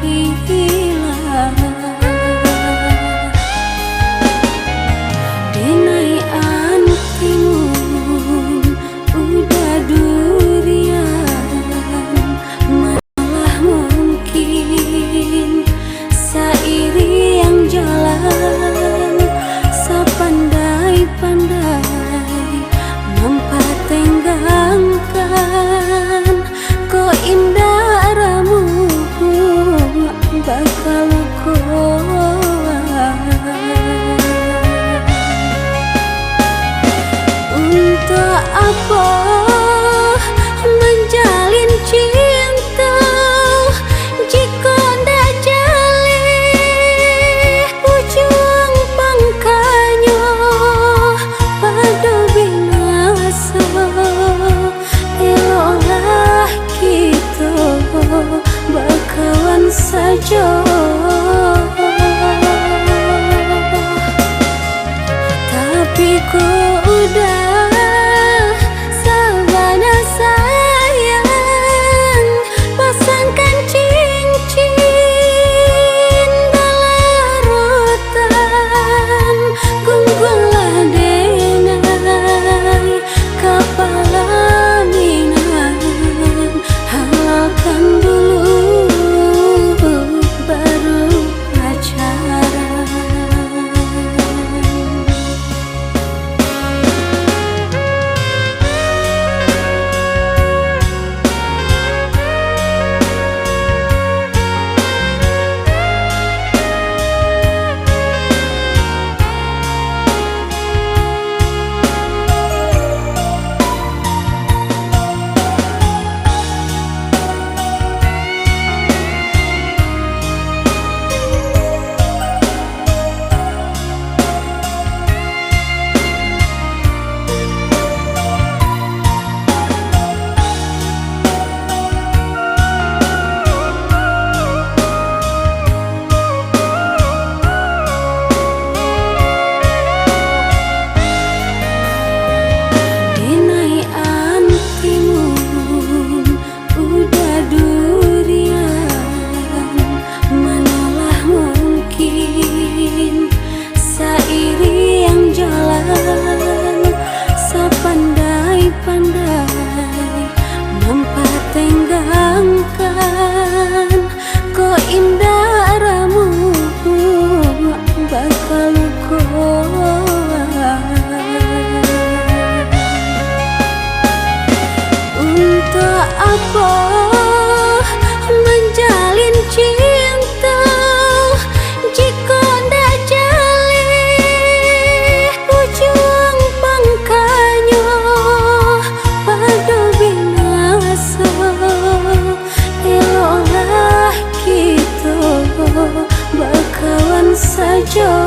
hilang. Denai antimun udah durian, malah mungkin sairi yang jalan sepandai-pandai mempertenggangkan. Ko indah ramu bakal untuk apa menjalin cinta jika ndak jali ujung pangkanya pada binasa. Eloklah kita berkawan saja, tapi ku udah sabana sayang pasangkan cincin balarotan. Gunggulah denai kepala mingan, halalkan dulu baru pacaran. Ko indah ramu bakal untuk apa menjalin cinta jika ndak jali ujung pangkanya pada binasa. Eloklah kita berkawan saja.